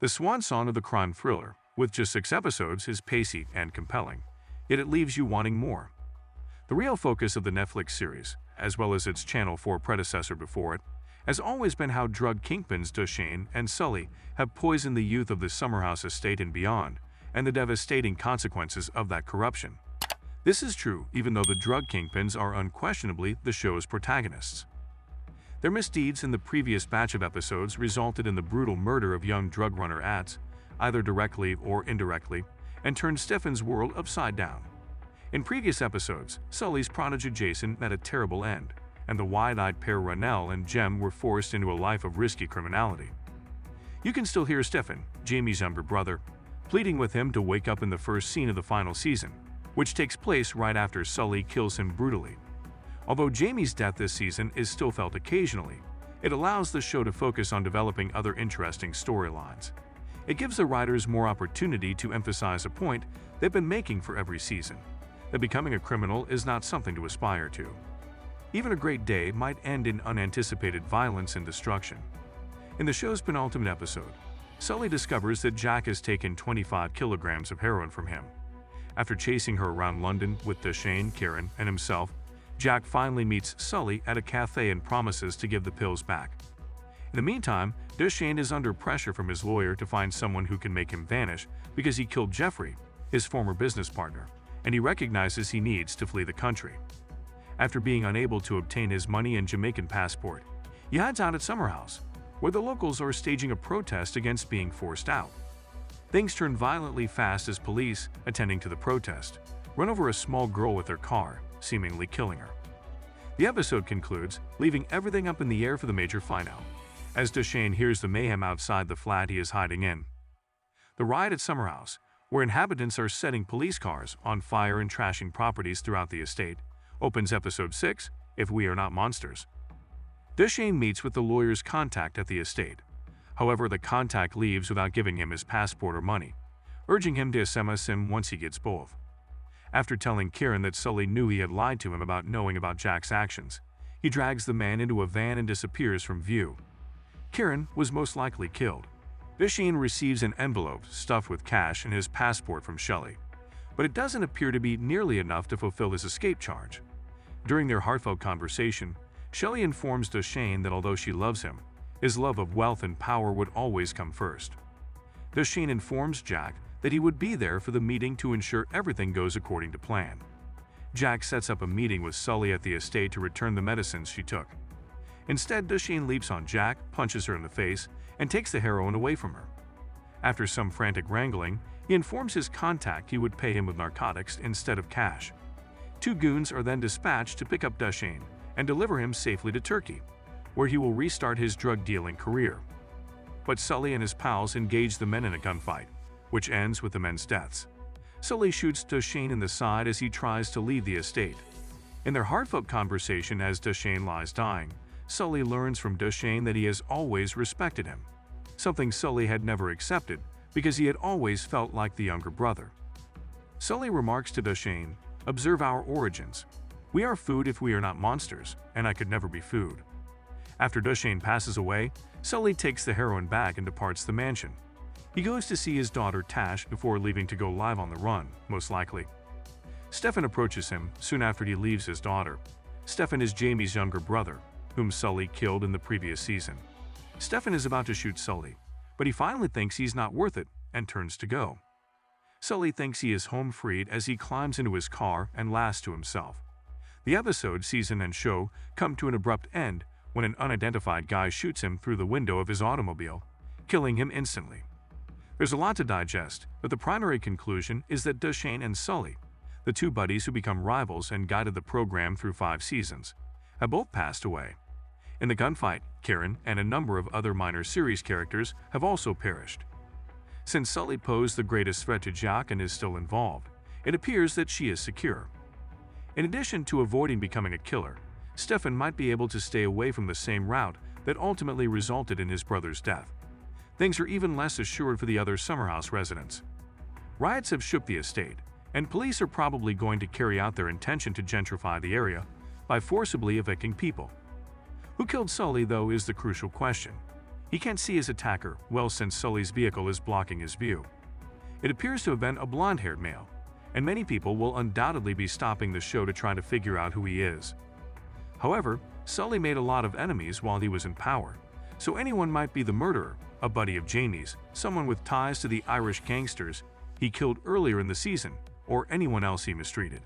The swan song of the crime thriller, with just 6 episodes, is pacey and compelling, yet it leaves you wanting more. The real focus of the Netflix series, as well as its Channel 4 predecessor before it, has always been how drug kingpins Duchesne and Sully have poisoned the youth of the Summerhouse estate and beyond, and the devastating consequences of that corruption. This is true even though the drug kingpins are unquestionably the show's protagonists. Their misdeeds in the previous batch of episodes resulted in the brutal murder of young drug runner Ads, either directly or indirectly, and turned Stefan's world upside down. In previous episodes, Sully's prodigy Jason met a terrible end, and the wide-eyed pair Ronell and Jem were forced into a life of risky criminality. You can still hear Stefan, Jamie's younger brother, pleading with him to wake up in the first scene of the final season, which takes place right after Sully kills him brutally. Although Jamie's death this season is still felt occasionally, it allows the show to focus on developing other interesting storylines. It gives the writers more opportunity to emphasize a point they've been making for every season, that becoming a criminal is not something to aspire to. Even a great day might end in unanticipated violence and destruction. In the show's penultimate episode, Sully discovers that Jack has taken 25 kilograms of heroin from him. After chasing her around London with Duchesne, Karen, and himself, Jack finally meets Sully at a cafe and promises to give the pills back. In the meantime, Duchesne is under pressure from his lawyer to find someone who can make him vanish because he killed Jeffrey, his former business partner, and he recognizes he needs to flee the country. After being unable to obtain his money and Jamaican passport, he hides out at Summerhouse, where the locals are staging a protest against being forced out. Things turn violently fast as police, attending to the protest, run over a small girl with their car, seemingly killing her. The episode concludes, leaving everything up in the air for the major finale, as Duchesne hears the mayhem outside the flat he is hiding in. The riot at Summerhouse, where inhabitants are setting police cars on fire and trashing properties throughout the estate, opens episode 6, If We Are Not Monsters. Duchesne meets with the lawyer's contact at the estate. However, the contact leaves without giving him his passport or money, urging him to SMS him once he gets both. After telling Karen that Sully knew he had lied to him about knowing about Jack's actions, he drags the man into a van and disappears from view. Karen was most likely killed. Duchesne receives an envelope stuffed with cash and his passport from Shelley, but it doesn't appear to be nearly enough to fulfill his escape charge. During their heartfelt conversation, Shelley informs Duchesne that although she loves him, his love of wealth and power would always come first. Duchesne informs Jack that he would be there for the meeting to ensure everything goes according to plan. Jack sets up a meeting with Sully at the estate to return the medicines she took. Instead, Duchesne leaps on Jack, punches her in the face, and takes the heroin away from her. After some frantic wrangling, he informs his contact he would pay him with narcotics instead of cash. 2 goons are then dispatched to pick up Duchesne and deliver him safely to Turkey, where he will restart his drug-dealing career. But Sully and his pals engage the men in a gunfight, which ends with the men's deaths. Sully shoots Duchesne in the side as he tries to leave the estate. In their heartfelt conversation as Duchesne lies dying, Sully learns from Duchesne that he has always respected him, something Sully had never accepted because he had always felt like the younger brother. Sully remarks to Duchesne, "Observe our origins. We are food if we are not monsters, and I could never be food." After Duchesne passes away, Sully takes the heroin bag and departs the mansion. He goes to see his daughter Tash before leaving to go live on the run, most likely. Stefan approaches him soon after he leaves his daughter. Stefan is Jamie's younger brother, whom Sully killed in the previous season. Stefan is about to shoot Sully, but he finally thinks he's not worth it and turns to go. Sully thinks he is home freed as he climbs into his car and laughs to himself. The episode, season, and show come to an abrupt end when an unidentified guy shoots him through the window of his automobile, killing him instantly. There's a lot to digest, but the primary conclusion is that Duchesne and Sully, the 2 buddies who become rivals and guided the program through 5 seasons, have both passed away. In the gunfight, Karen and a number of other minor series characters have also perished. Since Sully posed the greatest threat to Jack and is still involved, it appears that she is secure. In addition to avoiding becoming a killer, Stefan might be able to stay away from the same route that ultimately resulted in his brother's death. Things are even less assured for the other Summerhouse residents. Riots have shook the estate, and police are probably going to carry out their intention to gentrify the area by forcibly evicting people. Who killed Sully, though, is the crucial question. He can't see his attacker well since Sully's vehicle is blocking his view. It appears to have been a blonde-haired male, and many people will undoubtedly be stopping the show to try to figure out who he is. However, Sully made a lot of enemies while he was in power, so anyone might be the murderer, a buddy of Jamie's, someone with ties to the Irish gangsters he killed earlier in the season, or anyone else he mistreated.